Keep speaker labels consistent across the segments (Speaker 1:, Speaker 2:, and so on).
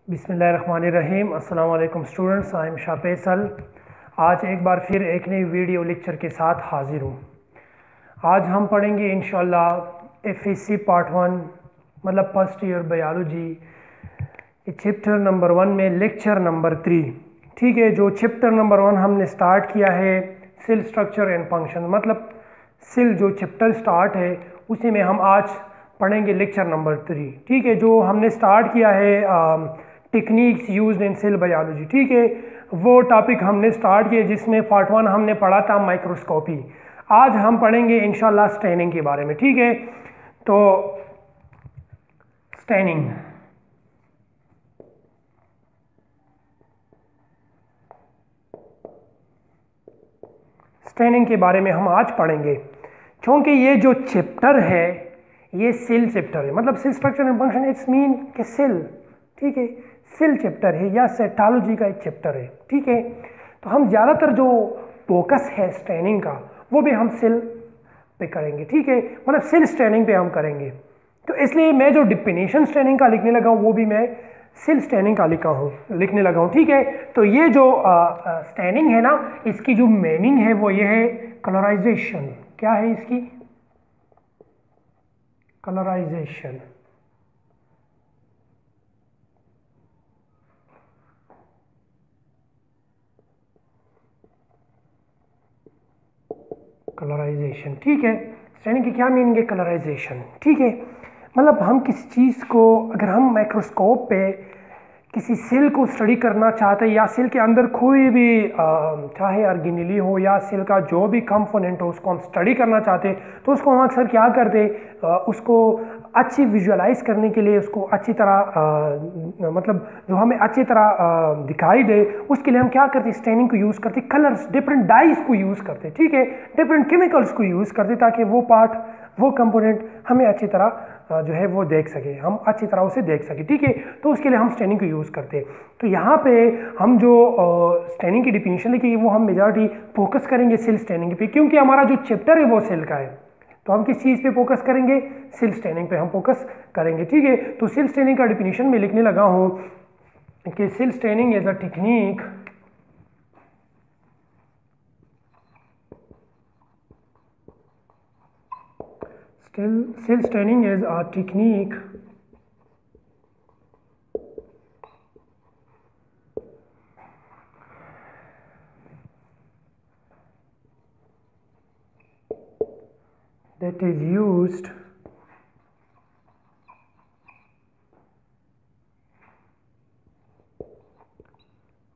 Speaker 1: बिस्मिल्लाहिर्रहमानिर्रहीम। अस्सलाम वालेकुम students, I am Shah Faisal. आज एक बार फिर एक नई वीडियो लेक्चर के साथ हाजिर हूँ। आज हम पढ़ेंगे इंशाल्लाह एफएससी पार्ट 1 मतलब first year biology chapter number 1 में लेक्चर नंबर 3। ठीक है, जो चैप्टर नंबर 1 हमने स्टार्ट किया है सेल स्ट्रक्चर एंड फंक्शन, मतलब सेल जो चैप्टर स्टार्ट है उसी में हम आज पढ़ेंगे लेक्चर नंबर 3। ठीक है, जो हमने स्टार्ट किया है techniques used in cell biology. ठीक है, वो टॉपिक हमने स्टार्ट किया जिसमें पार्ट 1 हमने पढ़ा था माइक्रोस्कोपी। आज हम पढ़ेंगे इंशाल्लाह स्टेनिंग के बारे में। ठीक है, तो स्टेनिंग स्टेनिंग के बारे में हम आज पढ़ेंगे, क्योंकि ये जो चैप्टर है ये सेल चैप्टर है, मतलब cell structure and function. It's mean कि सेल, ठीक है, सेल चैप्टर है या सेटोलॉजी का एक चैप्टर है। ठीक है, तो हम ज़्यादातर जो फोकस है स्टेनिंग का वो भी हम सेल पे करेंगे। ठीक है, मतलब सेल स्टेनिंग पे हम करेंगे। तो इसलिए मैं जो डिफिनेशन स्टेनिंग का लिखने लगा हूँ वो भी मैं सेल स्टेनिंग का लिखने लगा हूँ। ठीक है, तो ये जो स्टेनिंग है ना, इसकी जो मीनिंग है वो ये है कलराइजेशन। क्या है इसकी? कलराइजेशन। कलराइजेशन, ठीक है। स्टेनिंग की क्या मीनिंग है? कलराइजेशन। ठीक है, मतलब हम किसी चीज़ को अगर हम माइक्रोस्कोप पे किसी सेल को स्टडी करना चाहते हैं या सेल के अंदर कोई भी चाहे ऑर्गेनेली हो या सेल का जो भी कंपोनेंट हो उसको हम स्टडी करना चाहते हैं, तो उसको हम अक्सर क्या करते उसको अच्छी विजुअलाइज करने के लिए, उसको अच्छी तरह मतलब जो हमें अच्छी तरह दिखाई दे, उसके लिए हम क्या करते हैं? स्टेनिंग को यूज़ करते, कलर्स, डिफरेंट डाइज को यूज़ करते। ठीक है, डिफरेंट केमिकल्स को यूज़ करते ताकि वो पार्ट, वो कंपोनेंट हमें अच्छी तरह जो है वो देख सके, हम अच्छी तरह उसे देख सके। ठीक है, तो उसके लिए हम स्टेनिंग को यूज़ करते हैं। तो यहाँ पे हम जो स्टेनिंग की डिफिनीशन लिखी वो हम मेजॉरिटी फोकस करेंगे सेल स्टेनिंग पे, क्योंकि हमारा जो चैप्टर है वो सेल का है। तो हम किस चीज़ पे फोकस करेंगे? सेल स्टेनिंग पे हम फोकस करेंगे। ठीक है, तो सेल स्टेनिंग का डिफिनीशन में लिखने लगा हूँ कि cell staining is a technique cell staining is a technique that is used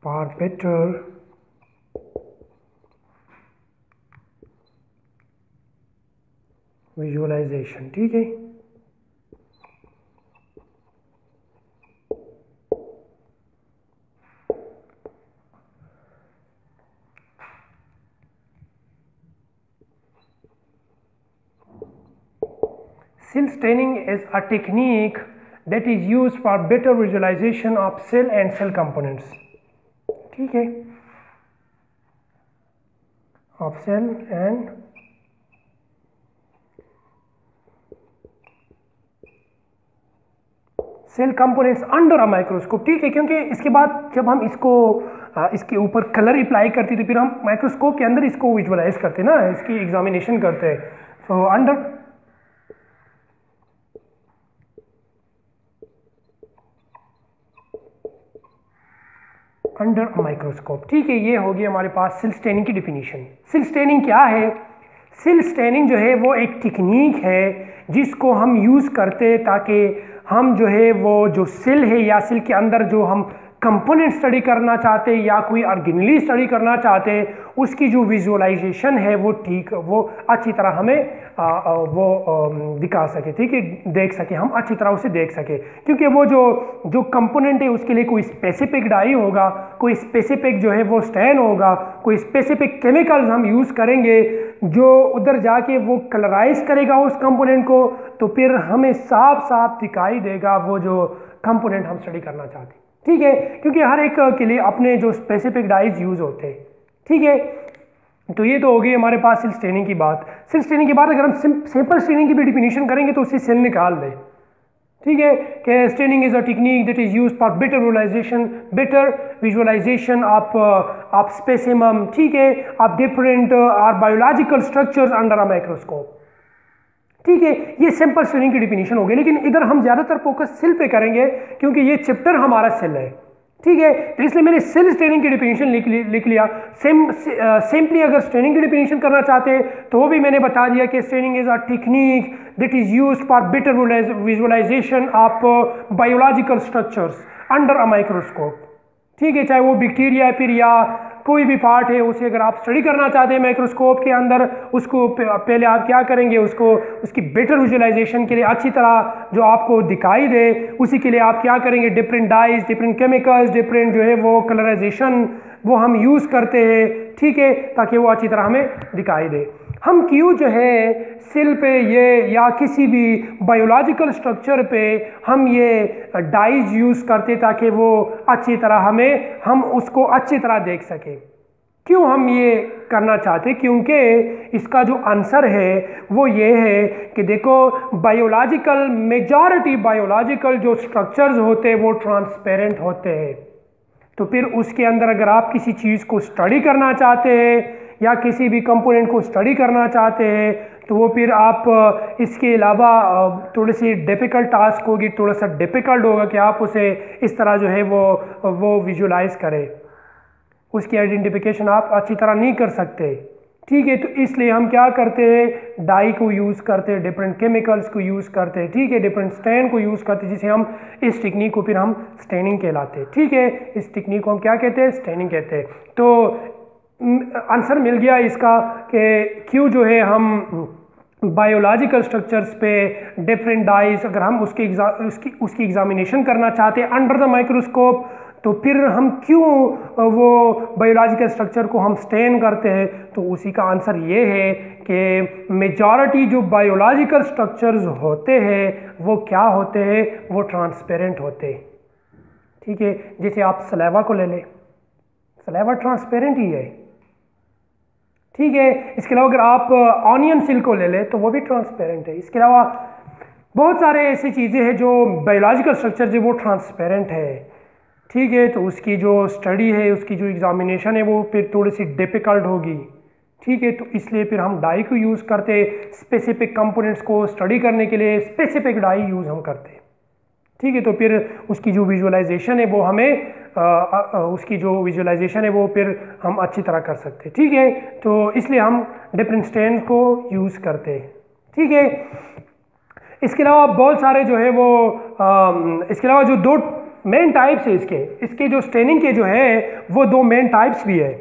Speaker 1: for better visualization. ठीक है, cell staining is a technique that is used for better visualization of cell and cell components। ठीक है, of cell and cell components under a microscope. ठीक है, क्योंकि इसके बाद जब हम इसको इसके ऊपर कलर अप्लाई करते तो फिर हम माइक्रोस्कोप के अंदर इसको विजुअलाइज करते ना, इसकी एग्जामिनेशन करते हैं। So under a microscope. ठीक है, ये होगी हमारे पास सेल स्टेनिंग की डिफिनीशन। सेल स्टेनिंग क्या है? सेल स्टेनिंग जो है वो एक टेक्निक है जिसको हम यूज़ करते ताकि हम जो है वो जो सेल है या सेल के अंदर जो हम कंपोनेंट स्टडी करना चाहते हैं या कोई ऑर्गेनेली स्टडी करना चाहते हैं, उसकी जो विजुअलाइजेशन है वो ठीक, वो अच्छी तरह हमें दिखा सके। ठीक है, देख सके, हम अच्छी तरह उसे देख सके, क्योंकि वो जो कंपोनेंट है उसके लिए कोई स्पेसिफिक डाई होगा, कोई स्पेसिफिक जो है वो स्टेन होगा, कोई स्पेसिफिक केमिकल्स हम यूज़ करेंगे जो उधर जाके वो कलराइज करेगा उस कंपोनेंट को, तो फिर हमें साफ साफ दिखाई देगा वो जो कंपोनेंट हम स्टडी करना चाहते हैं। ठीक है, क्योंकि हर एक के लिए अपने जो स्पेसिफिक डाइज यूज होते हैं। ठीक है, तो ये तो हो गई हमारे पास सेल स्टेनिंग की बात। सेल स्टेनिंग के बाद अगर हम सिंपल स्टेनिंग की भी डिफिनीशन करेंगे तो उससे सेल निकाल दें। ठीक है, कि staining is a technique that is used for better visualization of specimen, ठीक है, of different or biological structures under a microscope. ठीक है, ये सिंपल स्टेनिंग की डिफिनीशन हो गई, लेकिन इधर हम ज्यादातर फोकस सेल पे करेंगे क्योंकि ये चैप्टर हमारा सेल है। ठीक है, तो इसलिए मैंने सेल स्टेनिंग की डिफिनीशन लिख लिया। सिंपली अगर स्टेनिंग की डिफिनीशन करना चाहते हैं तो वो भी मैंने बता दिया कि staining is a technique that is used for better visualization of biological structures under a microscope. ठीक है, चाहे वो बैक्टीरिया फिर या कोई भी पार्ट है, उसे अगर आप स्टडी करना चाहते हैं माइक्रोस्कोप के अंदर, उसको पहले आप क्या करेंगे, उसको उसकी बेटर विजुअलाइजेशन के लिए अच्छी तरह जो आपको दिखाई दे, उसी के लिए आप क्या करेंगे, different dyes, different chemicals, different जो है वो कलराइजेशन वो हम यूज़ करते हैं। ठीक है, ताकि वो अच्छी तरह हमें दिखाई दे। हम क्यों जो है सेल पे ये या किसी भी बायोलॉजिकल स्ट्रक्चर पे हम ये डाइज यूज़ करते ताकि वो अच्छी तरह हम उसको अच्छी तरह देख सकें। क्यों हम ये करना चाहते? क्योंकि इसका जो आंसर है वो ये है कि देखो, मेजॉरिटी बायोलॉजिकल जो स्ट्रक्चर्स होते हैं वो ट्रांसपेरेंट होते हैं। तो फिर उसके अंदर अगर आप किसी चीज़ को स्टडी करना चाहते हैं या किसी भी कंपोनेंट को स्टडी करना चाहते हैं तो वो फिर आप इसके अलावा थोड़ी सी डिफ़िकल्ट टास्क होगी, थोड़ा सा डिफ़िकल्ट होगा कि आप उसे इस तरह जो है वो विजुलाइज करें, उसकी आइडेंटिफिकेशन आप अच्छी तरह नहीं कर सकते। ठीक है, तो इसलिए हम क्या करते हैं, डाई को यूज़ करते हैं, डिफरेंट केमिकल्स को यूज़ करते हैं। ठीक है, डिफरेंट स्टेन को यूज़ करते हैं, जिसे हम इस टेक्निक को फिर हम स्टेनिंग कहलाते हैं। ठीक है, इस टेक्निक को हम क्या कहते हैं, स्टेनिंग कहते हैं। तो आंसर मिल गया इसका कि क्यों जो है हम बायोलॉजिकल स्ट्रक्चर्स पे डिफरेंट डाइज अगर हम उसकी एग्जामिनेशन करना चाहते हैं अंडर द माइक्रोस्कोप, तो फिर हम क्यों वो बायोलॉजिकल स्ट्रक्चर को हम स्टेन करते हैं, तो उसी का आंसर ये है कि मेजॉरिटी जो बायोलॉजिकल स्ट्रक्चर्स होते हैं वो क्या होते हैं, वो ट्रांसपेरेंट होते हैं। ठीक है, जैसे आप सलेवा को ले लें, सलेवा ट्रांसपेरेंट ही है। ठीक है, इसके अलावा अगर आप ऑनियन सिल को ले लें तो वो भी ट्रांसपेरेंट है। इसके अलावा बहुत सारे ऐसी चीज़ें हैं जो बायोलॉजिकल स्ट्रक्चर है वो ट्रांसपेरेंट है। ठीक है, तो उसकी जो स्टडी है, उसकी जो एग्जामिनेशन है वो फिर थोड़ी सी डिफ़िकल्ट होगी। ठीक है, तो इसलिए फिर हम डाई को यूज़ करते, स्पेसिफिक कंपोनेंट्स को स्टडी करने के लिए स्पेसिफिक डाई यूज़ हम करते हैं। ठीक है, तो फिर उसकी जो विजुअलाइजेशन है वो हमें वो फिर हम अच्छी तरह कर सकते हैं। ठीक है, तो इसलिए हम डिफरेंट स्टेन को यूज़ करते हैं। ठीक है, इसके अलावा बहुत सारे जो है वो इसके अलावा जो दो मेन टाइप्स है इसके जो स्टेनिंग के जो है वो दो मेन टाइप्स भी है।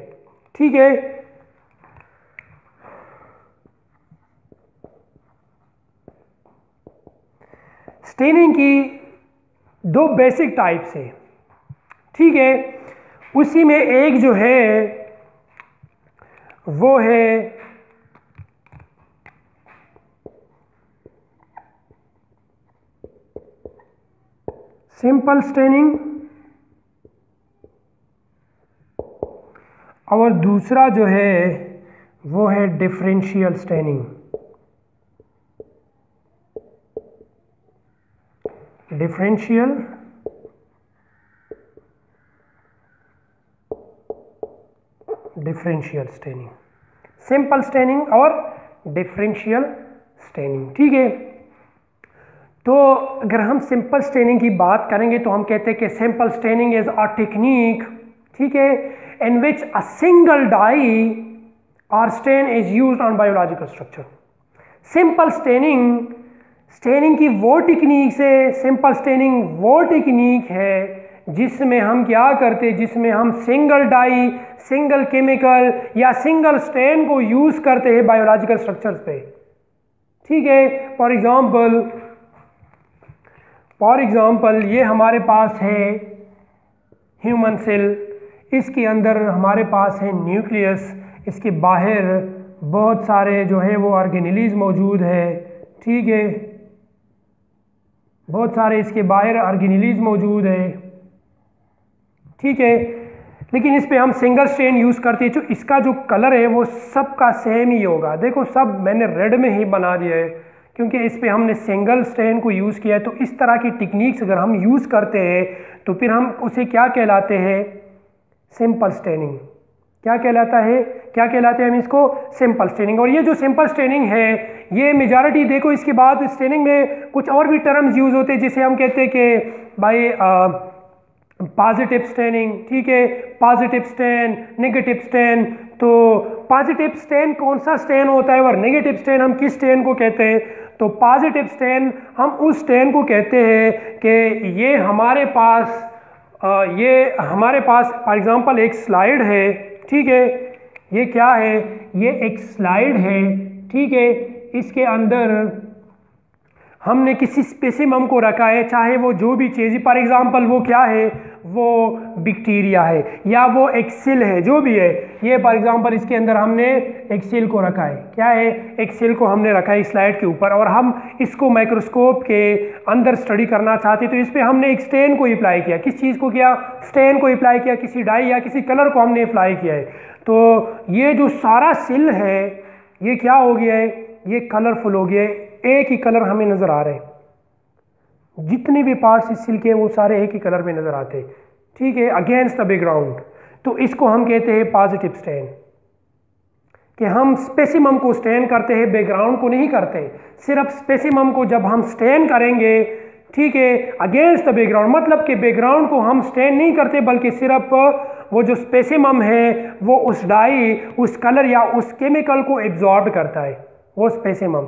Speaker 1: ठीक है, स्टेनिंग की दो बेसिक टाइप्स है। ठीक है, उसी में एक जो है वो है सिंपल स्टेनिंग और दूसरा जो है वो है differential staining. Differential staining, simple staining और डिफरेंशियल स्टेनिंग। ठीक है, तो अगर हम सिंपल स्टेनिंग की बात करेंगे तो हम कहते हैं कि simple staining is a technique, ठीक है, इन विच अ सिंगल डाई और stain is used on biological structure. Simple staining की वो टेक्निक सिंपल स्टेनिंग वो टेक्निक है जिसमें हम क्या करते हैं, जिसमें हम सिंगल डाई, सिंगल केमिकल या सिंगल स्टेन को यूज करते हैं बायोलॉजिकल स्ट्रक्चर्स पे। ठीक है, फॉर एग्जाम्पल ये हमारे पास है ह्यूमन सेल, इसके अंदर हमारे पास है न्यूक्लियस, इसके बाहर बहुत सारे जो है वो ऑर्गेनेलिज मौजूद है। ठीक है, बहुत सारे इसके बाहर ऑर्गेनेलिज मौजूद है। ठीक है, लेकिन इस पे हम सिंगल स्टेन यूज करते हैं। जो इसका जो कलर है वो सबका सेम ही होगा। देखो, सब मैंने रेड में ही बना दिया है क्योंकि इस पे हमने सिंगल स्टेन को यूज़ किया है। तो इस तरह की टेक्निक्स अगर हम यूज़ करते हैं तो फिर हम उसे क्या कहलाते हैं, सिंपल स्टेनिंग। क्या कहलाता है, क्या कहलाते हैं हम इसको, सिंपल स्टेनिंग। और ये जो सिंपल स्टेनिंग है ये मेजॉरिटी, देखो इसके बाद स्टेनिंग में कुछ और भी टर्म्स यूज़ होते हैं जिसे हम कहते हैं कि भाई पॉजिटिव स्टेनिंग, ठीक है, पॉजिटिव स्टेन, नेगेटिव स्टेन। तो पॉजिटिव स्टेन कौन सा स्टेन होता है और नेगेटिव स्टेन हम किस स्टेन को कहते हैं? तो पॉजिटिव स्टेन हम उस स्टेन को कहते हैं कि ये हमारे पास फॉर एग्जांपल एक स्लाइड है, ठीक है, ये क्या है, ये एक स्लाइड है, ठीक है, इसके अंदर हमने किसी स्पेसिमम को रखा है, चाहे वो जो भी चीज़, फॉर एग्जांपल वो क्या है, वो बैक्टीरिया है या वो एक सेल है, जो भी है, ये फॉर एग्जांपल इसके अंदर हमने एक सेल को रखा है, क्या है, एक सेल को हमने रखा है स्लाइड के ऊपर, और हम इसको माइक्रोस्कोप के अंदर स्टडी करना चाहते, तो इस पर हमने एक स्टेन को अप्लाई किया। किस चीज़ को किया, स्टेन को अप्लाई किया, किसी डाई या किसी कलर को हमने अप्लाई किया है। तो ये जो सारा सेल है ये क्या हो गया है, ये कलरफुल हो गया है, एक ही कलर हमें नजर आ रहे हैं, जितने भी पार्ट्स इस सिल के वो सारे एक ही कलर में नजर आते हैं, ठीक है, अगेंस्ट द बैकग्राउंड। तो इसको हम कहते हैं पॉजिटिव स्टेन, कि हम स्पेसिमम को स्टेन करते हैं, बैकग्राउंड को नहीं करते। सिर्फ स्पेसिमम को जब हम स्टेन करेंगे, ठीक है, अगेंस्ट द बैकग्राउंड, मतलब कि बैकग्राउंड को हम स्टेन नहीं करते, बल्कि सिर्फ वो जो स्पेसिमम है वो उस डाई, उस कलर या उस केमिकल को एब्जॉर्ब करता है, वो स्पेसिमम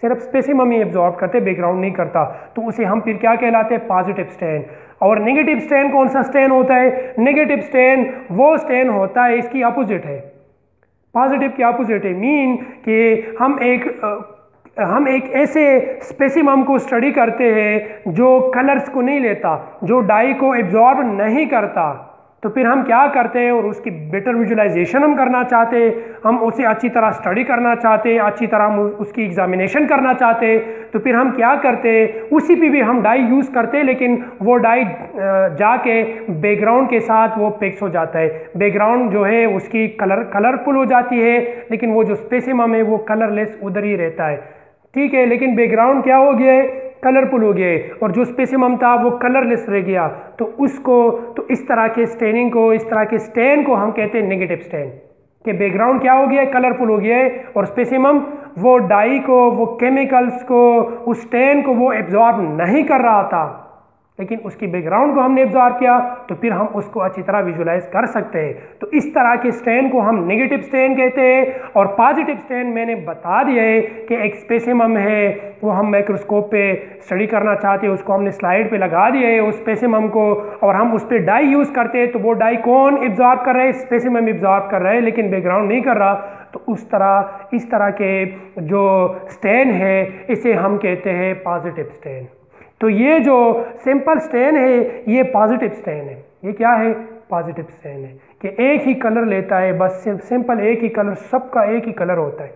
Speaker 1: सिर्फ स्पेसिमम ही एब्जॉर्ब करते, बैकग्राउंड नहीं करता। तो उसे हम फिर क्या कहलाते हैं, पॉजिटिव स्टेन। और नेगेटिव स्टेन कौन सा स्टेन होता है, नेगेटिव स्टेन वो स्टेन होता है, इसकी अपोजिट है, पॉजिटिव की अपोजिट है, मीन कि हम एक ऐसे स्पेसिमम को स्टडी करते हैं जो कलर्स को नहीं लेता, जो डाई को एब्जॉर्ब नहीं करता। तो फिर हम क्या करते हैं, और उसकी बेटर विजुलाइजेशन हम करना चाहते हैं, हम उसे अच्छी तरह स्टडी करना चाहते हैं, अच्छी तरह हम उसकी एग्जामिनेशन करना चाहते हैं। तो फिर हम क्या करते हैं, उसी पे भी हम डाई यूज़ करते हैं, लेकिन वो डाई जाके बैकग्राउंड के साथ वो फिक्स हो जाता है, बैकग्राउंड जो है उसकी कलरफुल हो जाती है, लेकिन वो जो स्पेसिमम है वो कलरलेस उधर ही रहता है, ठीक है, लेकिन बैकग्राउंड क्या हो गया है, कलरफुल हो गया है, और जो स्पेसिमम था वो कलरलेस रह गया। तो तो इस तरह के स्टेनिंग को, इस तरह के स्टेन को हम कहते हैं नेगेटिव स्टेन, कि बैकग्राउंड क्या हो गया है, कलरफुल हो गया है, और स्पेसिमम वो डाई को, वो केमिकल्स को, उस स्टेन को वो एब्जॉर्ब नहीं कर रहा था, लेकिन उसकी बैकग्राउंड को हमने एब्जॉर्ब किया, तो फिर हम उसको अच्छी तरह विजुलाइज कर सकते हैं। तो इस तरह के स्टेन को हम नेगेटिव स्टेन कहते हैं। और पॉजिटिव स्टेन मैंने बता दिया है कि एक स्पेसिमम है, वो हम माइक्रोस्कोप पे स्टडी करना चाहते हैं, उसको हमने स्लाइड पे लगा दिया है उस स्पेसिमम को, और हम उस पर डाई यूज़ करते हैं, तो वो डाई कौन एब्जॉर्ब कर रहा है, स्पेसिमम एब्जॉर्ब कर रहा है, लेकिन बैकग्राउंड नहीं कर रहा। तो इस तरह के जो स्टेन है इसे हम कहते हैं पॉजिटिव स्टेन। तो ये जो सिंपल स्टेन है ये पॉजिटिव स्टेन है, ये क्या है, पॉजिटिव स्टेन है, कि एक ही कलर लेता है, बस सिंपल एक ही कलर, सबका एक ही कलर होता है,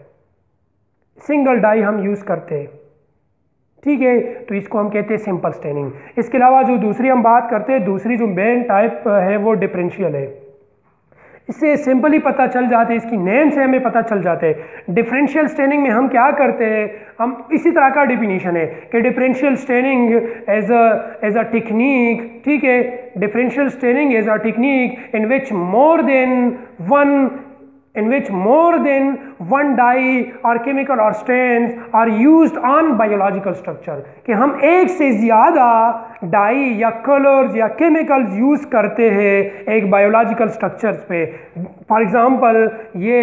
Speaker 1: सिंगल डाई हम यूज़ करते हैं, ठीक है। तो इसको हम कहते हैं सिंपल स्टेनिंग। इसके अलावा जो दूसरी हम बात करते हैं, दूसरी जो मेन टाइप है वो डिफरेंशियल है। इससे सिंपली पता चल जाते हैं, इसकी नेम से हमें पता चल जाते हैं। डिफरेंशियल स्टेनिंग में हम क्या करते हैं, हम इसी तरह का डिफिनीशन है कि differential staining as a technique, ठीक है, differential staining as a technique in which more than one dye or chemical or stains are used on biological structure, कि हम एक से ज़्यादा डाई या कलर्स या केमिकल्स यूज़ करते हैं एक बायोलॉजिकल स्ट्रक्चर्स पे। फॉर एग्जांपल ये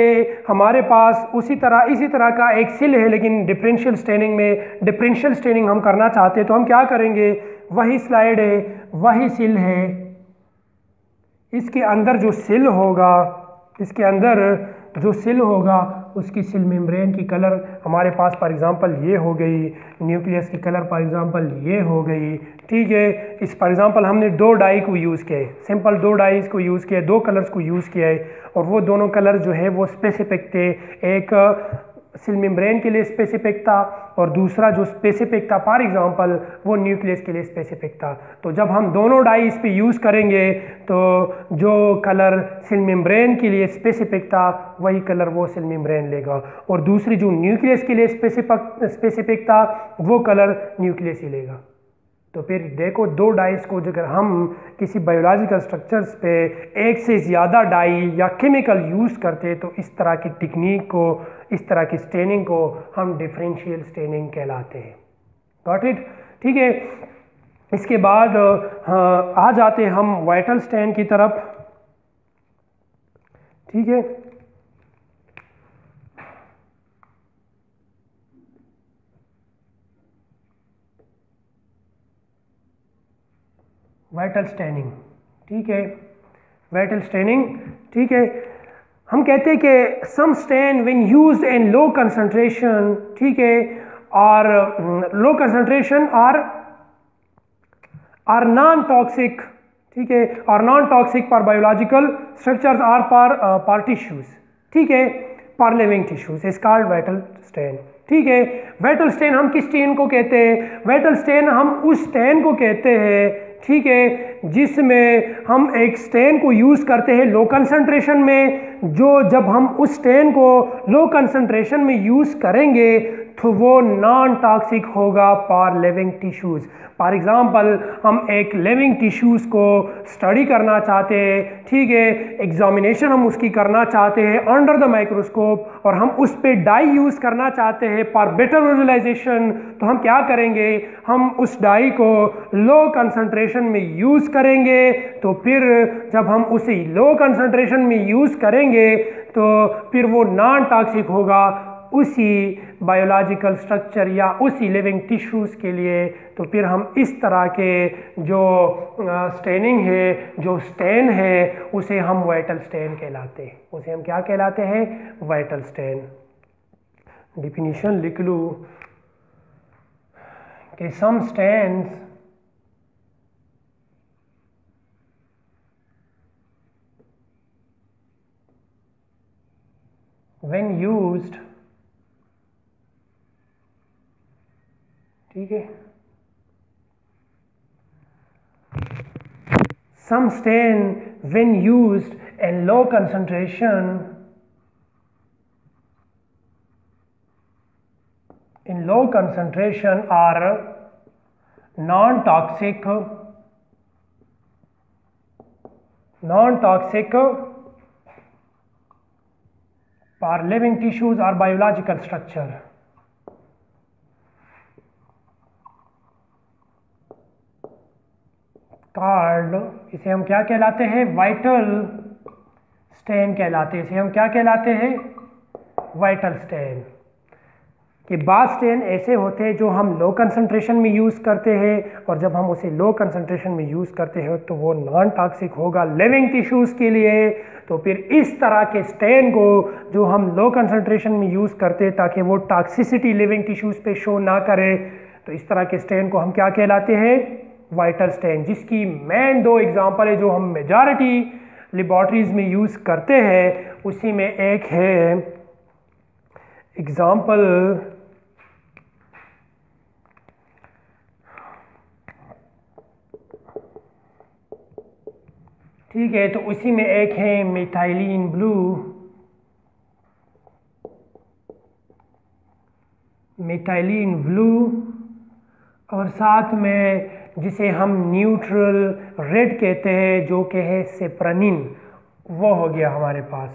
Speaker 1: हमारे पास इसी तरह का एक सिल है, लेकिन डिफरेंशियल स्टेनिंग हम करना चाहते हैं, तो हम क्या करेंगे, वही स्लाइड है, वही सिल है, इसके अंदर जो सिल होगा उसकी सिल मेम्ब्रेन की कलर हमारे पास फॉर एग्जांपल ये हो गई, न्यूक्लियस की कलर फॉर एग्जांपल ये हो गई, ठीक है। इस फॉर एग्जांपल हमने 2 डाई को यूज़ किया है, सिंपल 2 डाइज को यूज़ किया है, 2 कलर्स को यूज़ किया है, और वो दोनों कलर जो है वो स्पेसिफिक थे। एक सेल मेम्ब्रेन के लिए स्पेसिफिक था और दूसरा जो स्पेसिफिक था फॉर एग्जांपल वो न्यूक्लियस के लिए स्पेसिफिक था। तो जब हम दोनों डाई इस पे यूज़ करेंगे तो जो कलर सेल मेम्ब्रेन के लिए स्पेसिफिक था वही कलर वो सेल मेम्ब्रेन लेगा, और दूसरी जो न्यूक्लियस के लिए स्पेसिफिक था वो कलर न्यूक्लियस ही लेगा। तो फिर देखो दो डाइस को अगर हम किसी बायोलॉजिकल स्ट्रक्चर्स पे एक से ज़्यादा डाई या केमिकल यूज़ करते तो इस तरह की टेक्निक को, इस तरह की स्टेनिंग को हम डिफरेंशियल स्टेनिंग कहलाते हैं। Got it? ठीक है। इसके बाद आ जाते हम वाइटल स्टेन की तरफ। ठीक है। Vital staining. ठीक है, वाइटल स्टेनिंग। ठीक है, हम कहते हैं कि some stain when used in low concentration, ठीक है, और low concentration are non toxic, ठीक है, और non toxic for biological structures or for tissues, ठीक है, for living tissues is called vital stain. ठीक है, वाइटल स्टेन हम किस स्टेन को कहते हैं? वाइटल स्टेन हम उस स्टेन को कहते हैं, ठीक है, जिसमें हम एक स्टेन को यूज़ करते हैं लो कंसंट्रेशन में, जो जब हम उस स्टेन को लो कंसंट्रेशन में यूज़ करेंगे तो वो नॉन टॉक्सिक होगा for living tissues. For example हम एक लिविंग टिश्यूज़ को स्टडी करना चाहते हैं, ठीक है, एग्जामिनेशन हम उसकी करना चाहते हैं अंडर द माइक्रोस्कोप, और हम उस पर डाई यूज़ करना चाहते हैं फॉर बेटर विजुअलाइजेशन, तो हम क्या करेंगे? हम उस डाई को लो कंसंट्रेशन में यूज़ करेंगे। तो फिर जब हम उसे लो कंसंट्रेशन में यूज़ करेंगे तो फिर वो नॉन टॉक्सिक होगा उसी बायोलॉजिकल स्ट्रक्चर या उसी लिविंग टिश्यूज़ के लिए। तो फिर हम इस तरह के जो स्टेनिंग है, जो स्टेन है, उसे हम वाइटल स्टेन कहलाते हैं। उसे हम क्या कहलाते हैं? Vital stand. डिफिनीशन लिख लूँ कि सम स्टेन्स when used, ठीक है, some stain when used in low concentration, are non-toxic for living tissues or biological structure। Card, इसे हम क्या कहलाते हैं? वाइटल स्टेन कहलाते हैं। इसे हम क्या कहलाते हैं? Vital stain. कि बाद स्टेन ऐसे होते हैं जो हम लो कंसंट्रेशन में यूज़ करते हैं, और जब हम उसे लो कंसंट्रेशन में यूज़ करते हैं तो वो नॉन टॉक्सिक होगा लिविंग टिश्यूज़ के लिए। तो फिर इस तरह के स्टेन को जो हम लो कंसंट्रेशन में यूज़ करते हैं ताकि वो टॉक्सिसिटी लिविंग टिश्यूज़ पे शो ना करे, तो इस तरह के स्टेन को हम क्या कहलाते हैं? Vital stain. जिसकी मेन दो एग्जांपल है जो हम मेजॉरिटी लेबॉर्ट्रीज में यूज़ करते हैं, उसी में एक है एग्जांपल, ठीक है, तो उसी में एक है मिथाइलिन ब्लू, और साथ में जिसे हम न्यूट्रल रेड कहते हैं जो कि है सेप्रानिन, वो हो गया हमारे पास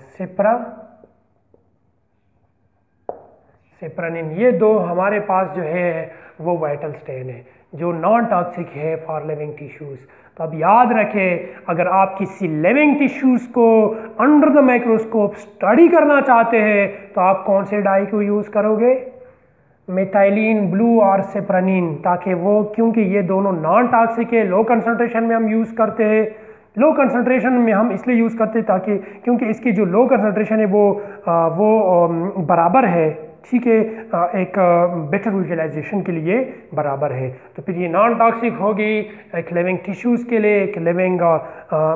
Speaker 1: सेप्रानिन। ये दो हमारे पास जो है वो वाइटल स्टेन है जो नॉन टॉक्सिक है फॉर लिविंग टिश्यूज़। तो अब याद रखें, अगर आप किसी लिविंग टिश्यूज़ को अंडर द माइक्रोस्कोप स्टडी करना चाहते हैं तो आप कौन से डाई को यूज़ करोगे? मिथाइलिन ब्लू और सेप्रानिन, ताकि वो, क्योंकि ये दोनों नॉन टॉक्सिक है, लो कंसंट्रेशन में हम यूज़ करते हैं। लो कंसंट्रेशन में हम इसलिए यूज़ करते हैं ताकि क्योंकि इसकी जो लो कंसंट्रेशन है वो बराबर है ठीक है, एक बेटर विजुअलाइजेशन के लिए बराबर है। तो फिर ये नॉन टॉक्सिक होगी एक लिविंग टिश्यूज़ के लिए, एक लिविंग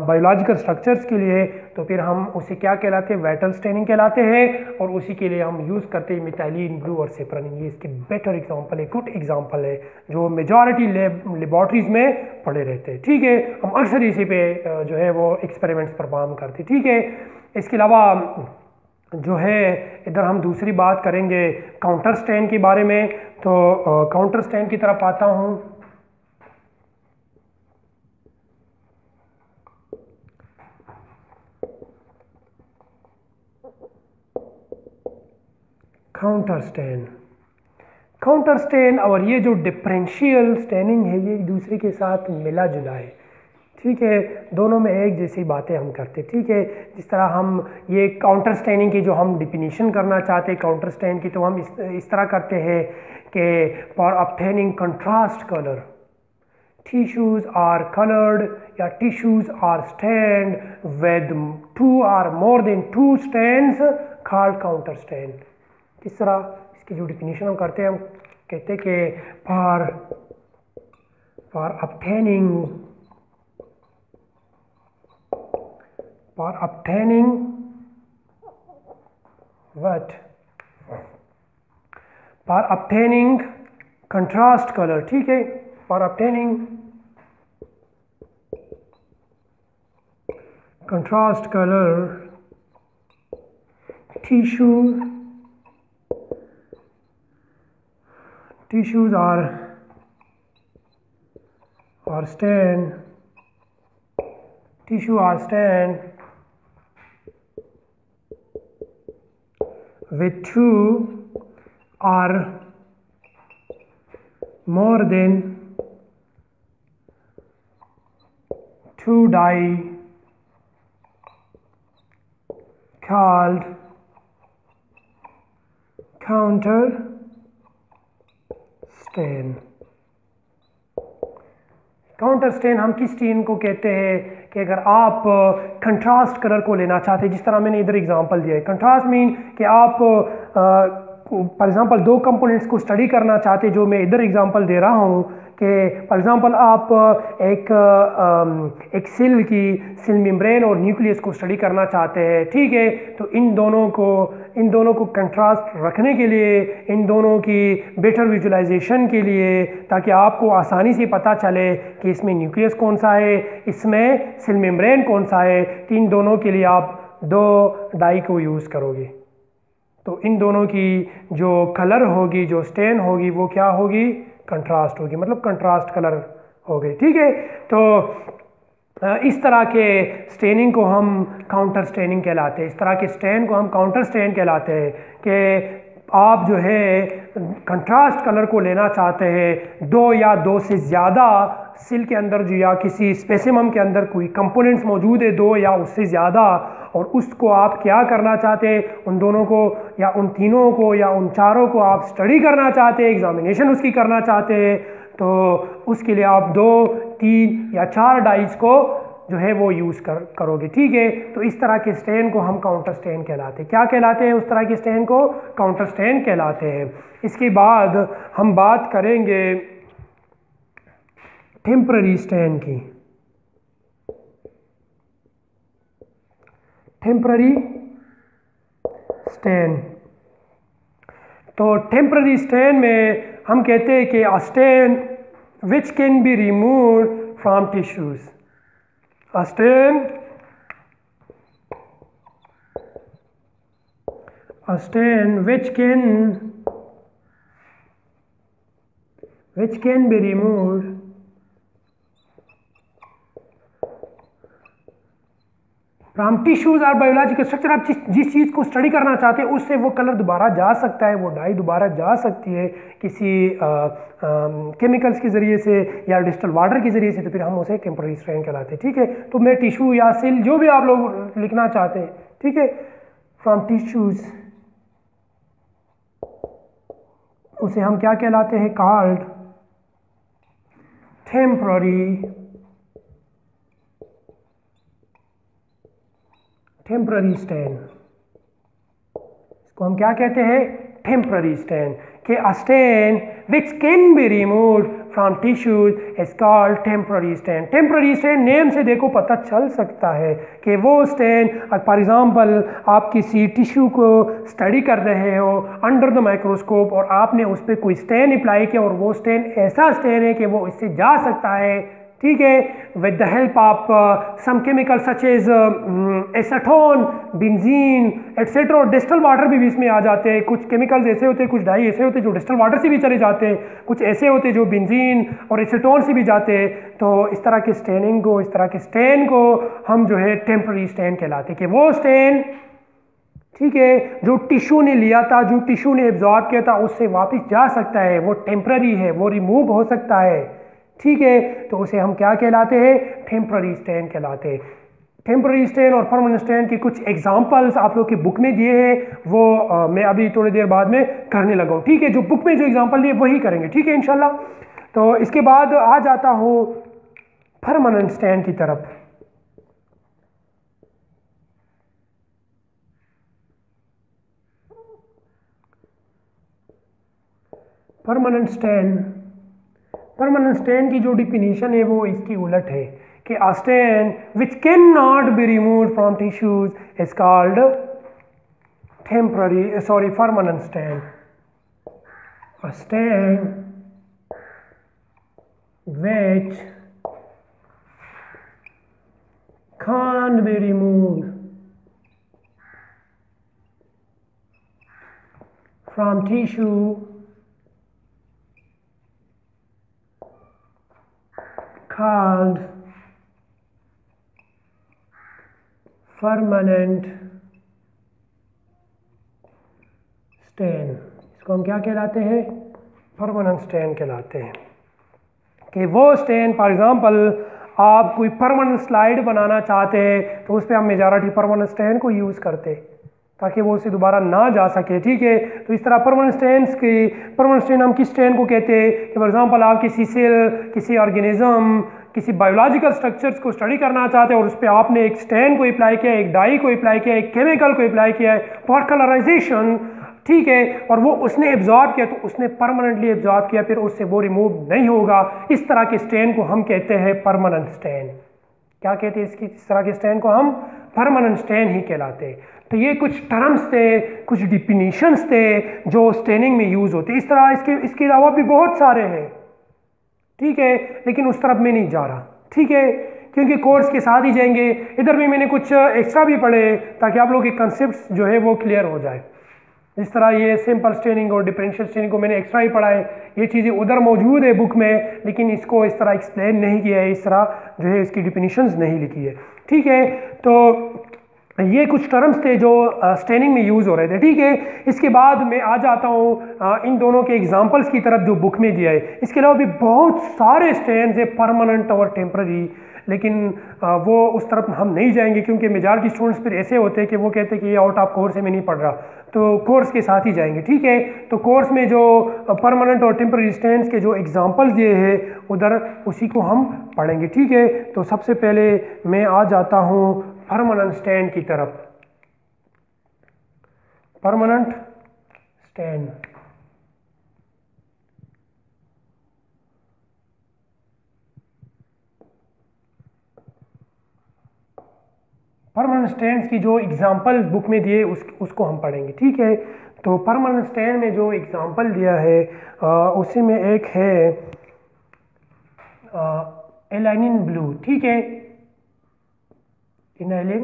Speaker 1: बायोलॉजिकल स्ट्रक्चर्स के लिए। तो फिर हम उसे क्या कहलाते हैं, वेटल स्टेनिंग कहलाते हैं, और उसी के लिए हम यूज़ करते हैं मिथाइलिन ब्लू और सेपरानिन। ये इसकी बेटर एग्जांपल है, गुड एग्जांपल है, जो मेजॉरिटी लेबॉर्ट्रीज में पड़े रहते हैं। ठीक है, हम अक्सर इसी पे जो है वो एक्सपेरिमेंट्स परफॉर्म करते हैं। ठीक है, इसके अलावा जो है इधर हम दूसरी बात करेंगे काउंटर स्टेन के बारे में। तो काउंटर स्टेन की तरफ आता हूँ। काउंटर स्टेन और ये जो डिफरेंशियल स्टेनिंग है, ये एक दूसरे के साथ मिला जुला है। ठीक है, दोनों में एक जैसी बातें हम करते। ठीक है, जिस तरह हम ये काउंटर स्टेनिंग की जो हम डिफिनीशन करना चाहते हैं काउंटर स्टेन की, तो हम इस तरह करते हैं कि for obtaining contrast colour tissues are coloured या tissues are stained with 2 or more than 2 stains called counter stain. किस तरह इसकी जो डिफिनीशन हम करते हैं, हम कहते हैं कि for obtaining what? For obtaining contrast color, ठीक है, for obtaining contrast color tissues are stained with 2 or more than 2 dye called counter stain. Counter stain हम किस स्टेन को कहते हैं कि अगर आप कंट्रास्ट कलर को लेना चाहते हैं, जिस तरह मैंने इधर एग्जांपल दिया है। कंट्रास्ट मीन कि आप फॉर एग्जांपल 2 कंपोनेंट्स को स्टडी करना चाहते हैं, जो मैं इधर एग्जांपल दे रहा हूँ कि फॉर एग्जांपल आप एक सेल मेम्ब्रेन और न्यूक्लियस को स्टडी करना चाहते हैं। ठीक है, तो इन दोनों को कंट्रास्ट रखने के लिए, इन दोनों की बेटर विजुअलाइजेशन के लिए, ताकि आपको आसानी से पता चले कि इसमें न्यूक्लियस कौन सा है, इसमें सेल मेम्ब्रेन कौन सा है, तो इन दोनों के लिए आप 2 डाई को यूज़ करोगे। तो इन दोनों की जो कलर होगी, जो स्टेन होगी, वो क्या होगी, कंट्रास्ट होगी, मतलब कंट्रास्ट कलर हो गई। ठीक है, तो इस तरह के स्टेनिंग को हम काउंटर स्टेनिंग कहलाते हैं। इस तरह के स्टेन को हम काउंटर स्टेन कहलाते हैं कि आप जो है कंट्रास्ट कलर को लेना चाहते हैं, 2 या 2 से ज़्यादा सेल के अंदर जो या किसी स्पेसिमम के अंदर कोई कंपोनेंट्स मौजूद है, 2 या उससे ज़्यादा, और उसको आप क्या करना चाहते हैं, उन दोनों को या उन तीनों को या उन चारों को आप स्टडी करना चाहते हैं, एग्जामिनेशन उसकी करना चाहते हैं, तो उसके लिए आप 2, 3 या 4 डाइज को जो है वो यूज़ करोगे। ठीक है, तो इस तरह के स्टेन को हम काउंटर स्टेन कहलाते हैं। क्या कहलाते हैं उस तरह के स्टेन को? काउंटर स्टेन कहलाते हैं। इसके बाद हम बात करेंगे टेम्पररी स्टेन की। टेम्पररी स्टेन, तो टेम्पररी स्टेन में हम कहते हैं कि अ stand which can be removed from tissues, a stain which can be removed from tissues और बायोलॉजिकल स्ट्रक्चर। आप जिस चीज़ को स्टडी करना चाहते हैं उससे वो कलर दोबारा जा सकता है, वो डाई दोबारा जा सकती है किसी केमिकल्स के ज़रिए से या डिस्टल वाटर के ज़रिए से, तो फिर हम उसे टेम्पररी स्टेन कहलाते हैं। ठीक है, तो मैं टिश्यू या सेल जो भी आप लोग लिखना चाहते हैं, ठीक है, फ्रॉम टिश्यूज, उसे हम क्या कहलाते हैं? Called temporary stain. इसको हम क्या कहते हैं? टेम्पररी स्टेन, कि a stain which can be removed from tissues is called temporary stain. Temporary stain name से देखो पता चल सकता है कि वो स्टेन, फॉर एग्जांपल आप किसी टिश्यू को स्टडी कर रहे हो अंडर द माइक्रोस्कोप और आपने उस पर कोई स्टेन अप्लाई किया और वो स्टेन ऐसा स्टेन है कि वो इससे जा सकता है, ठीक है, with the help of some chemical such as acetone, benzene etcetera, और डिस्टल वाटर भी इसमें आ जाते हैं। कुछ केमिकल्स ऐसे होते हैं, कुछ डाई ऐसे होते हैं जो डिस्टल वाटर से भी चले जाते हैं, कुछ ऐसे होते हैं जो बेंजीन और एसीटोन से भी जाते हैं। तो इस तरह के स्टेनिंग को, इस तरह के स्टेन को हम जो है टेम्पररी स्टेन कहलाते हैं, कि वो स्टेन, ठीक है, जो टिश्यू ने लिया था, जो टिश्यू ने एब्जॉर्ब किया था उससे वापस जा सकता है, वो टेम्पररी है, वो रिमूव हो सकता है, ठीक है, तो उसे हम क्या कहलाते हैं? टेम्पररी स्टेन कहलाते हैं। टेम्पररी स्टेन और परमानेंट स्टेन की कुछ एग्जांपल्स आप लोग की बुक में दिए हैं, वो मैं अभी थोड़ी देर बाद में करने लगा हूँ, ठीक है, जो बुक में जो एग्जांपल दिए वही करेंगे, ठीक है, इंशाल्लाह। तो इसके बाद आ जाता हूँ परमानेंट स्टेन की तरफ। परमानेंट स्टेन की जो डिफिनीशन है वो इसकी उलट है कि a stain which cannot be removed from tissues is called permanent stain. A stain which can't be removed from tissue called permanent stain. इसको हम क्या कहलाते हैं? परमानेंट स्टेन कहलाते हैं, कि वो स्टेन, फॉर एग्जांपल आप कोई परमानेंट स्लाइड बनाना चाहते हैं तो उस पर हम मेजॉरिटी परमानेंट स्टेन को यूज़ करते ताकि वो उसे दोबारा ना जा सके, ठीक है। तो इस तरह परमानेंट स्टेन हम किस स्टेन को कहते हैं कि फॉर एग्जांपल आप किसी सेल, किसी ऑर्गेनिज्म, किसी बायोलॉजिकल स्ट्रक्चर्स को स्टडी करना चाहते हैं और उस पर आपने एक स्टेन को अप्लाई किया, एक डाई को अप्लाई किया, एक केमिकल को अप्लाई किया है फॉर कलराइजेशन, ठीक है, और वो उसने एब्जॉर्ब किया तो उसने परमानेंटली एब्जॉर्ब किया, फिर उससे वो रिमूव नहीं होगा। इस तरह के स्टेन को हम कहते हैं परमानेंट स्टेन। क्या कहते हैं इसकी? इस तरह के स्टेन को हम परमानेंट स्टेन ही कहलाते हैं। तो ये कुछ टर्म्स थे, कुछ डिफिनीशंस थे जो स्टेनिंग में यूज होते। इस तरह इसके अलावा भी बहुत सारे हैं, ठीक है, लेकिन उस तरफ में नहीं जा रहा, ठीक है, क्योंकि कोर्स के साथ ही जाएंगे। इधर भी मैंने कुछ एक्स्ट्रा भी पढ़े ताकि आप लोगों के कंसेप्ट जो है वो क्लियर हो जाए। जिस तरह ये सिंपल स्टेनिंग और डिफरेंशियल स्टेनिंग को मैंने एक्स्ट्रा ही पढ़ा है, ये चीज़ें उधर मौजूद है बुक में, लेकिन इसको इस तरह एक्सप्लेन नहीं किया है, इस तरह जो है इसकी डिफिनीशंस नहीं लिखी है, ठीक है। तो ये कुछ टर्म्स थे जो स्टेनिंग में यूज़ हो रहे थे, ठीक है। इसके बाद मैं आ जाता हूँ इन दोनों के एग्जांपल्स की तरफ जो बुक में दिया है। इसके अलावा भी बहुत सारे स्टेन्स है, परमानेंट और टेम्पररी, लेकिन वो उस तरफ हम नहीं जाएंगे क्योंकि मेजॉरिटी स्टूडेंट्स फिर ऐसे होते हैं कि वो कहते हैं कि ये आउट ऑफ कोर्स है, मैं नहीं पढ़ रहा, तो कोर्स के साथ ही जाएंगे, ठीक है। तो कोर्स में जो परमानेंट और टेम्पररी स्टेन्स के जो एग्जांपल्स दिए हैं उधर उसी को हम पढ़ेंगे, ठीक है। तो सबसे पहले मैं आ जाता हूँ परमानेंट स्टेन की तरफ। परमानेंट स्टेन, परमानेंट स्टेन्स की जो एग्जांपल्स बुक में दिए उसको हम पढ़ेंगे, ठीक है। तो परमानेंट स्टेन में जो एग्जांपल दिया है उसी में एक है एलानिन ब्लू, ठीक है, एनालिन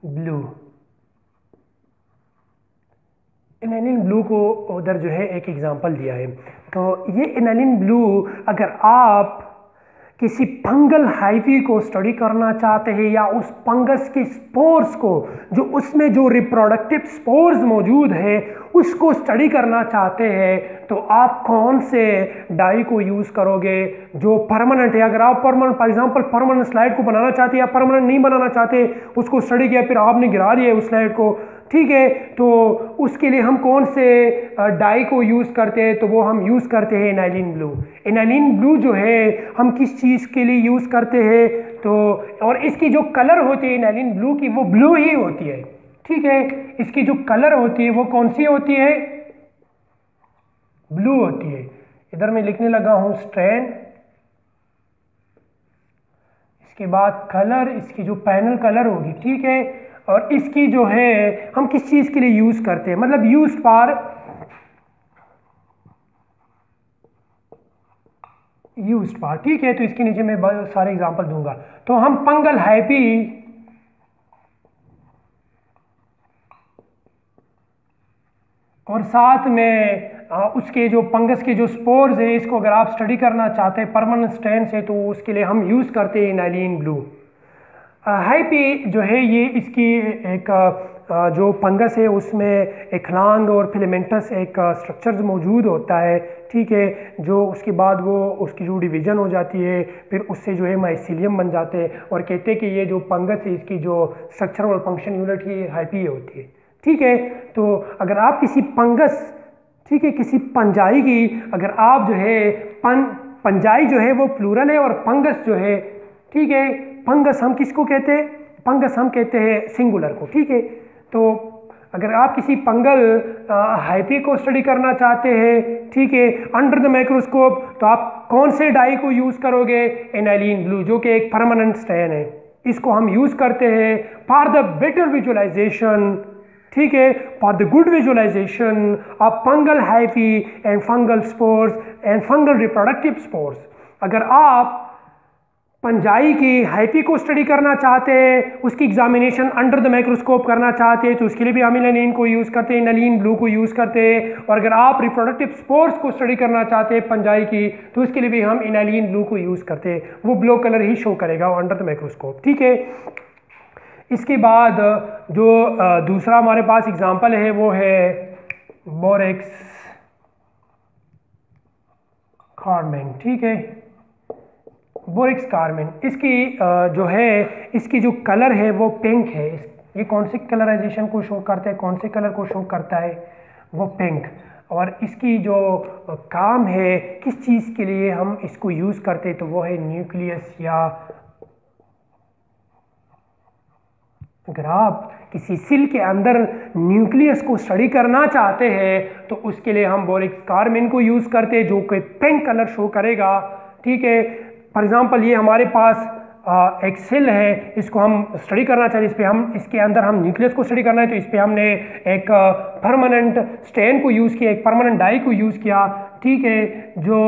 Speaker 1: ब्लू। एनालिन ब्लू को उधर जो है एक एग्जांपल दिया है। तो ये एनालिन ब्लू अगर आप किसी फंगल हाइवी को स्टडी करना चाहते हैं या उस फंगस के स्पोर्स को, जो उसमें जो रिप्रोडक्टिव स्पोर्स मौजूद है उसको स्टडी करना चाहते हैं, तो आप कौन से डाई को यूज़ करोगे जो परमानेंट है। अगर आप permanent, for example permanent slide को बनाना चाहते हैं या परमानेंट नहीं बनाना चाहते, उसको स्टडी किया फिर आपने गिरा दिया उस स्लाइड को, ठीक है, तो उसके लिए हम कौन से डाई को यूज़ करते हैं, तो वो हम यूज़ करते हैं एनालिन ब्लू। एनालिन ब्लू जो है हम किस चीज़ के लिए यूज़ करते हैं, तो और इसकी जो कलर होती है एनालिन ब्लू की वो ब्लू ही होती है, ठीक है। इसकी जो कलर होती है वो कौन सी होती है, ब्लू होती है। इधर मैं लिखने लगा हूं स्ट्रैंड, इसके बाद कलर, इसकी जो पैनल कलर होगी, ठीक है। और इसकी जो है हम किस चीज के लिए यूज करते हैं, मतलब यूज फॉर ठीक है। तो इसके नीचे मैं बहुत सारे एग्जांपल दूंगा। तो हम फंगल हैप्पी और साथ में उसके जो फंगस के जो स्पोर्स है, इसको अगर आप स्टडी करना चाहते हैं परमानेंट स्ट्रेन से, तो उसके लिए हम यूज करते हैं एनाइलिन ब्लू। हैप्पी जो है ये इसकी एक जो फंगस है उसमें एक लांग और फिलामेंटस एक स्ट्रक्चर मौजूद होता है, ठीक है। जो उसके बाद वो उसकी जो डिवीजन हो जाती है, फिर उससे जो है माइसीलियम बन जाते हैं, और कहते हैं कि ये जो फंगस है इसकी जो स्ट्रक्चर और फंक्शन यूनिट ही हैप्पी होती है, ठीक है। तो अगर आप किसी फंगस, ठीक है, किसी पंजाई की अगर आप जो है पंजाई जो है वो प्लूरल है और फंगस जो है, ठीक है, फंगस हम किसको कहते हैं, फंगस हम कहते हैं सिंगुलर को, ठीक है। तो अगर आप किसी फंगल हैप्पी को स्टडी करना चाहते हैं, ठीक है, अंडर द माइक्रोस्कोप, तो आप कौन से डाई को यूज करोगे, एनाइलिन ब्लू, जो कि एक परमानेंट स्टेन है। इसको हम यूज करते हैं फॉर द बेटर विजुअलाइजेशन, ठीक है, for the good visualization of fungal hyphae and fungal spores and fungal reproductive spores. अगर आप पंजाई की हैप्पी को स्टडी करना चाहते हैं, उसकी एग्जामिनेशन अंडर द माइक्रोस्कोप करना चाहते हैं, तो उसके लिए भी हम एनाइलिन को यूज़ करते हैं, एनाइलिन ब्लू को यूज़ करते हैं। और अगर आप रिप्रोडक्टिव स्पोर्स को स्टडी करना चाहते हैं पंजाई की, तो उसके लिए भी हम एनाइलिन ब्लू को यूज़ करते हैं। वो ब्लू कलर ही शो करेगा अंडर द माइक्रोस्कोप, ठीक है। इसके बाद जो दूसरा हमारे पास एग्जाम्पल है वो है बोरेक्स कार्मेन, ठीक है, बोरेक्स कार्मेन। इसकी जो है इसकी जो कलर है वो पिंक है। ये कौन से कलराइजेशन को शो करता है, कौन से कलर को शो करता है, वो पिंक। और इसकी जो काम है, किस चीज़ के लिए हम इसको यूज़ करते हैं, तो वो है न्यूक्लियस, या अगर आप किसी सेल के अंदर न्यूक्लियस को स्टडी करना चाहते हैं तो उसके लिए हम बोरेक्स कार्मेन को यूज़ करते हैं, जो कि पिंक कलर शो करेगा, ठीक है। फॉर एग्जांपल ये हमारे पास एक सेल है, इसको हम स्टडी करना चाहिए, इस पे हम इसके अंदर हम न्यूक्लियस को स्टडी करना है, तो इस पे हमने एक परमानेंट स्टेन को यूज़ किया, एक परमानेंट डाई को यूज़ किया, ठीक है, जो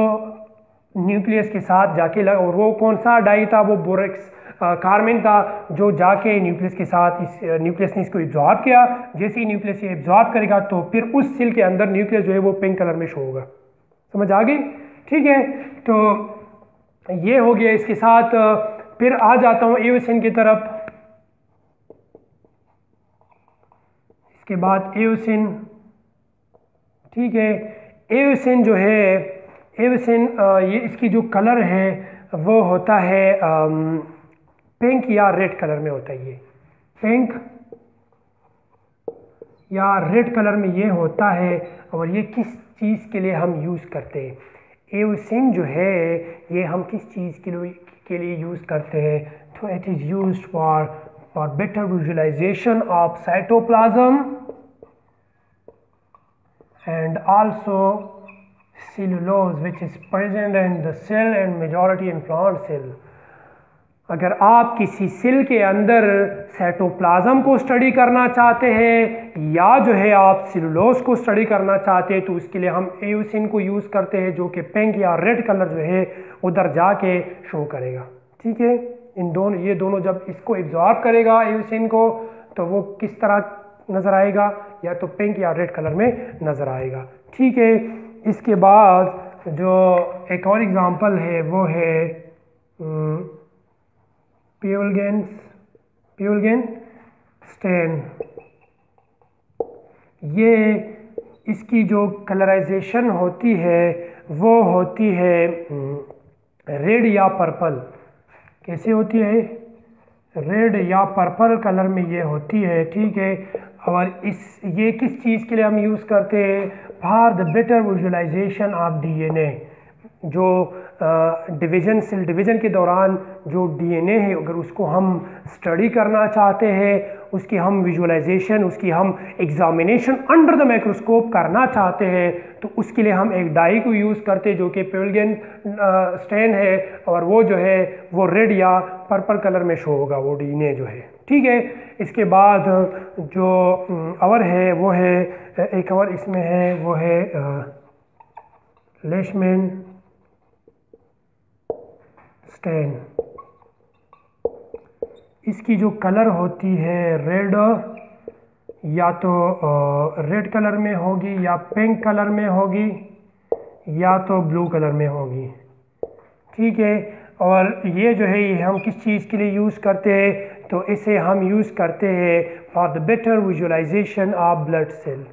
Speaker 1: न्यूक्लियस के साथ जाके लगा। और वो कौन सा डाई था, वो बोरेक्स कार्मेन था, जो जाके न्यूक्लियस के साथ इस न्यूक्लियस ने इसको एब्जॉर्ब किया। जैसे ही न्यूक्लियस ये एब्जॉर्ब करेगा तो फिर उस सेल के अंदर न्यूक्लियस जो है वो पिंक कलर में शो होगा। समझ आ गई, ठीक है। तो ये हो गया। इसके साथ फिर आ जाता हूँ एओसिन की तरफ। इसके बाद एओसिन, ठीक है, एओसिन जो है, एओसिन ये इसकी जो कलर है वो होता है पिंक या रेड कलर में होता है। ये पिंक या रेड कलर में ये होता है। और ये किस चीज़ के लिए हम यूज़ करते हैं, एओसिन जो है ये हम किस चीज़ के लिए यूज़ करते हैं, तो it is used for better visualization of cytoplasm and also cellulose which is present in the cell and majority in plant cell। अगर आप किसी सेल के अंदर साइटोप्लाज्म को स्टडी करना चाहते हैं या जो है आप सेलुलोज को स्टडी करना चाहते हैं, तो उसके लिए हम एओसिन को यूज़ करते हैं, जो कि पिंक या रेड कलर जो है उधर जाके शो करेगा, ठीक है। ये दोनों जब इसको एब्जॉर्ब करेगा एओसिन को, तो वो किस तरह नज़र आएगा, या तो पिंक या रेड कलर में नज़र आएगा, ठीक है। इसके बाद जो एक और एग्जांपल है वो है प्यूलगेन स्टेन। ये इसकी जो कलराइजेशन होती है वो होती है रेड या पर्पल। कैसे होती है, रेड या पर्पल कलर में ये होती है, ठीक है। और ये किस चीज़ के लिए हम यूज़ करते हैं, for the better visualization of DNA. जो डिवीज़न सेल डिवीज़न के दौरान जो डीएनए है अगर उसको हम स्टडी करना चाहते हैं, उसकी हम विजुअलाइजेशन, उसकी हम एग्जामिनेशन अंडर द माइक्रोस्कोप करना चाहते हैं, तो उसके लिए हम एक डाई को यूज़ करते हैं जो कि पेवल्गियन स्टेन है, और वो जो है वो रेड या पर्पल कलर में शो होगा वो डीएनए जो है। ठीक है, इसके बाद जो और है वो है एक और इसमें है वो है लेशमैन स्टेन। इसकी जो कलर होती है रेड, या तो रेड कलर में होगी या पिंक कलर में होगी या तो ब्लू कलर में होगी। ठीक है, और ये जो है ये हम किस चीज़ के लिए यूज़ करते हैं, तो इसे हम यूज़ करते हैं for the better visualization of blood cell.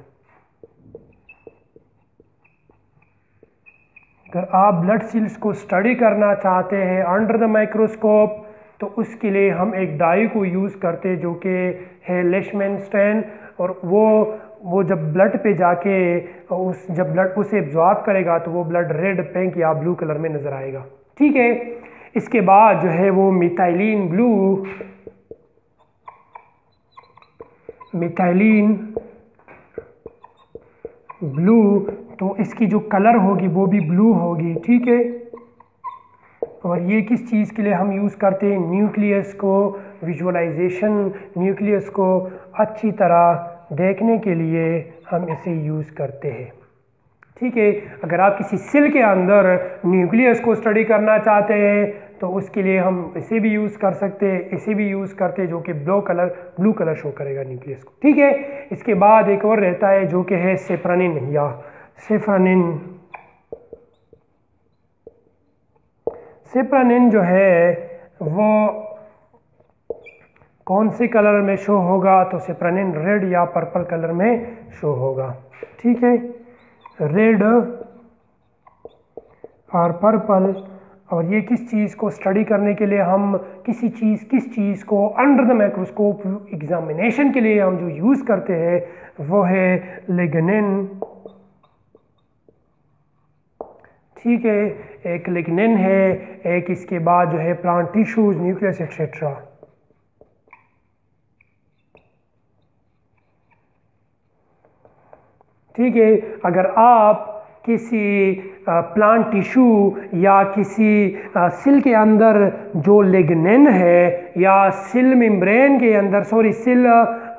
Speaker 1: अगर आप ब्लड सेल्स को स्टडी करना चाहते हैं अंडर द माइक्रोस्कोप, तो उसके लिए हम एक डाई को यूज़ करते हैं जो कि है लेशमैन स्टेन, और वो जब ब्लड पे जाके जब ब्लड उसे एब्जॉर्ब करेगा तो वो ब्लड रेड, पिंक या ब्लू कलर में नज़र आएगा। ठीक है, इसके बाद जो है वो मिथाइलिन ब्लू, तो इसकी जो कलर होगी वो भी ब्लू होगी। ठीक है, और ये किस चीज़ के लिए हम यूज़ करते हैं, न्यूक्लियस को विजुअलाइजेशन, न्यूक्लियस को अच्छी तरह देखने के लिए हम इसे यूज़ करते हैं। ठीक है, अगर आप किसी सेल के अंदर न्यूक्लियस को स्टडी करना चाहते हैं तो उसके लिए हम इसे भी यूज़ कर सकते हैं, इसे भी यूज़ करते हैं जो कि ब्लू कलर शो करेगा न्यूक्लियस को। ठीक है, इसके बाद एक और रहता है जो कि है सेफ्रानिन या सेफ्रानिन जो है वो कौन से कलर में शो होगा, तो सेफ्रानिन रेड या पर्पल कलर में शो होगा। ठीक है, रेड और पर्पल, और ये किस चीज़ को स्टडी करने के लिए हम किस चीज़ को अंडर द माइक्रोस्कोप एग्जामिनेशन के लिए हम जो यूज़ करते हैं वो है लिग्निन। ठीक है, एक लिग्निन है, एक इसके बाद जो है प्लांट टिश्यूज, न्यूक्लियस एक्सेट्रा। ठीक है, अगर आप किसी प्लांट टिश्यू या किसी सेल के अंदर जो लिग्निन है, या सेल मेम्ब्रेन के अंदर सेल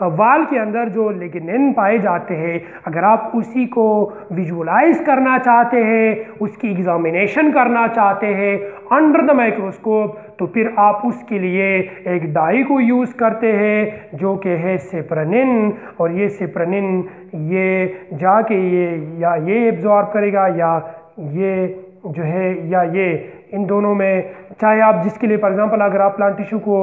Speaker 1: वाल के अंदर जो लिग्निन पाए जाते हैं, अगर आप उसी को विजुअलाइज करना चाहते हैं, उसकी एग्जामिनेशन करना चाहते हैं अंडर द माइक्रोस्कोप, तो फिर आप उसके लिए एक डाई को यूज़ करते हैं जो कि है सेफ्रानिन। और ये सेफ्रानिन ये जाके ये एब्जॉर्ब करेगा, या ये जो है या ये, इन दोनों में, चाहे आप जिसके लिए फॉर एग्जांपल अगर आप प्लांट टिश्यू को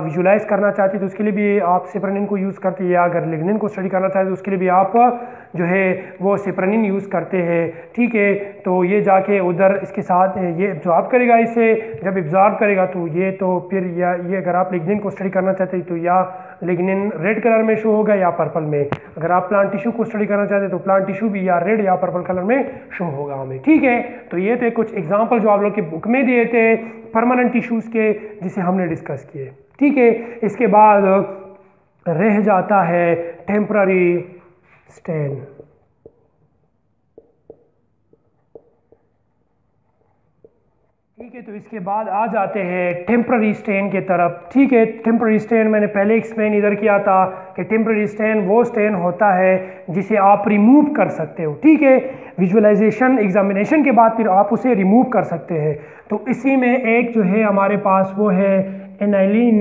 Speaker 1: विजुलाइज करना चाहते हैं तो उसके लिए भी आप सेफ्रानिन को यूज़ करते हैं, या अगर लिग्निन को स्टडी करना चाहते हैं तो उसके लिए भी आप जो है वो सेफ्रानिन यूज़ करते हैं। ठीक है, तो ये जाके उधर इसके साथ ये एब्जॉर्ब करेगा, इसे जब एब्जॉर्ब करेगा तो ये, तो फिर या ये अगर आप लिग्निन को स्टडी करना चाहते हैं तो या लिग्निन रेड कलर में शो होगा या पर्पल में। अगर आप प्लांट टिश्यू को स्टडी करना चाहते हैं तो प्लांट टिश्यू भी या रेड या पर्पल कलर में शो होगा हमें। ठीक है, तो ये थे कुछ एग्जाम्पल जो आप लोग की बुक में दिए थे परमानेंट टिश्यूज़ के, जिसे हमने डिस्कस किए। ठीक है, इसके बाद रह जाता है टेम्पररी स्टेन। ठीक है, तो इसके बाद आ जाते हैं टेम्पररी स्टेन के तरफ। ठीक है, टेम्पररी स्टेन मैंने पहले एक्सप्लेन इधर किया था कि टेम्पररी स्टेन वो स्टेन होता है जिसे आप रिमूव कर सकते हो। ठीक है, विजुअलाइजेशन एग्जामिनेशन के बाद फिर आप उसे रिमूव कर सकते हैं। तो इसी में एक जो है हमारे पास वो है एनाइलिन।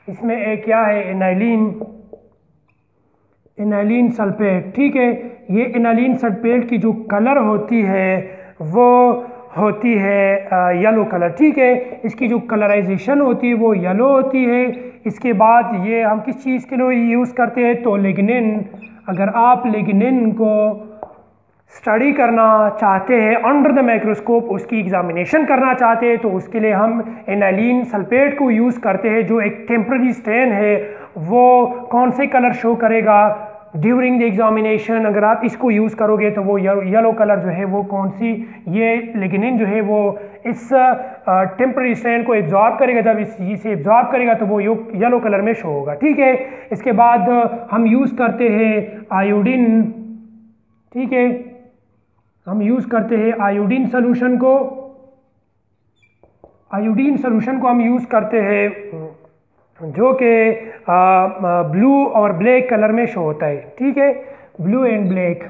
Speaker 1: इसमें एक क्या है, एनाइलिन सल्फेट। ठीक है, ये एनाइलिन सल्फेट की जो कलर होती है वो होती है येलो कलर। ठीक है, इसकी जो कलराइजेशन होती है वो येलो होती है। इसके बाद ये हम किस चीज़ के लिए यूज़ करते हैं, तो लिग्निन। अगर आप लिग्निन को स्टडी करना चाहते हैं अंडर द माइक्रोस्कोप, उसकी एग्जामिनेशन करना चाहते हैं, तो उसके लिए हम एनाइलिन सल्फेट को यूज़ करते हैं जो एक टेम्पररी स्टेन है। वो कौन से कलर शो करेगा, ड्यूरिंग द एग्जामिनेशन अगर आप इसको यूज़ करोगे तो वो येलो कलर जो है वो कौन सी, ये लिग्निन जो है वो इस टेम्पररी स्ट्रैंड को एब्जॉर्ब करेगा, जब इसे एब्जॉर्ब करेगा तो वो येलो कलर में शो होगा। ठीक है, इसके बाद हम यूज़ करते हैं आयोडीन। ठीक है, हम यूज़ करते हैं आयोडीन सोल्यूशन को। आयोडीन सोल्यूशन को हम यूज़ करते हैं जो कि ब्लू और ब्लैक कलर में शो होता है। ठीक है, blue and black,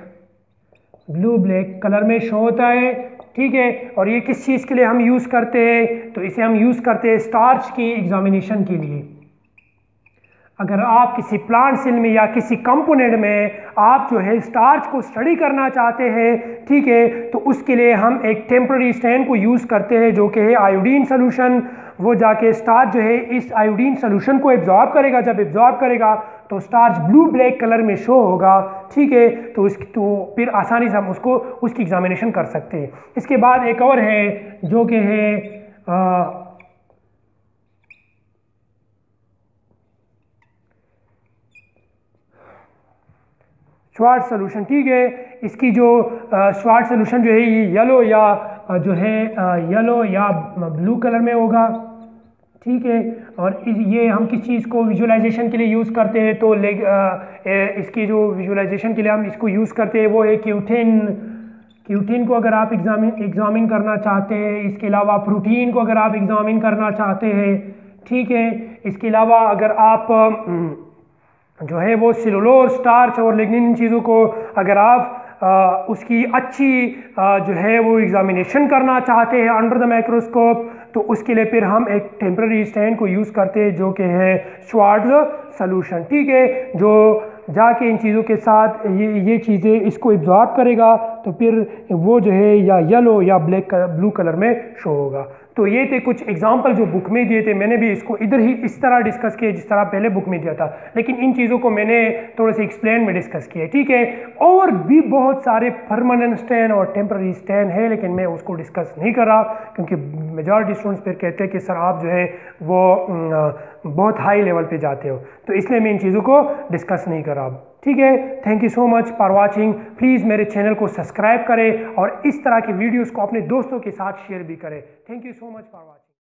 Speaker 1: blue black colour में शो होता है। ठीक है, और ये किस चीज़ के लिए हम यूज़ करते हैं, तो इसे हम यूज़ करते हैं स्टार्च की एग्जामिनेशन के लिए। अगर आप किसी प्लांट सेल में या किसी कंपोनेंट में आप जो है स्टार्च को स्टडी करना चाहते हैं, ठीक है, तो उसके लिए हम एक टेम्पररी स्ट्रैंड को यूज़ करते हैं जो कि है आयोडीन सोल्यूशन। वो जाके स्टार्च जो है इस आयोडीन सोल्यूशन को एब्जॉर्ब करेगा, जब एब्जॉर्ब करेगा तो स्टार्च ब्लू ब्लैक कलर में शो होगा। ठीक है, तो फिर आसानी से हम उसकी एग्जामिनेशन कर सकते हैं। इसके बाद एक और है जो कि है श्वार्ट सोल्यूशन। ठीक है, इसकी जो श्वार्ट सोल्यूशन जो है ये येलो या ब्लू कलर में होगा। ठीक है, और ये हम किस चीज़ को विजुअलाइजेशन के लिए यूज़ करते हैं, तो इसकी जो विजुअलाइजेशन के लिए हम इसको यूज़ करते हैं वो है क्यूटिन। क्यूटिन को अगर आप एग्जामिन करना चाहते हैं, इसके अलावा प्रोटीन को अगर आप एग्जामिन करना चाहते हैं। ठीक है, इसके अलावा अगर आप जो है वो सेलुलोज, स्टार्च और लिग्निन, इन चीज़ों को अगर आप उसकी अच्छी जो है वो एग्जामिनेशन करना चाहते हैं अंडर द माइक्रोस्कोप, तो उसके लिए फिर हम एक टेम्पररी स्ट्रैंड को यूज़ करते हैं जो कि है श्वार्ट्ज सोल्यूशन। ठीक है, जो जाके इन चीज़ों के साथ ये चीज़ें इसको एब्जॉर्ब करेगा, तो फिर वो जो है या येलो या ब्लैक ब्लू कलर में शो होगा। तो ये थे कुछ एग्जाम्पल जो बुक में दिए थे। मैंने भी इसको इधर ही इस तरह डिस्कस किया जिस तरह पहले बुक में दिया था, लेकिन इन चीज़ों को मैंने थोड़े से एक्सप्लेन में डिस्कस किया। ठीक है, और भी बहुत सारे परमानेंट स्ट्रैंड और टेम्पररी स्ट्रैंड है, लेकिन मैं उसको डिस्कस नहीं कर रहा क्योंकि मेजॉरिटी स्टूडेंट्स फिर कहते हैं कि सर आप जो है वो बहुत हाई लेवल पे जाते हो, तो इसलिए मैं इन चीज़ों को डिस्कस नहीं कर रहा। ठीक है, thank you so much for watching. Please मेरे चैनल को सब्सक्राइब करें और इस तरह की वीडियोस को अपने दोस्तों के साथ शेयर भी करें। Thank you so much for watching.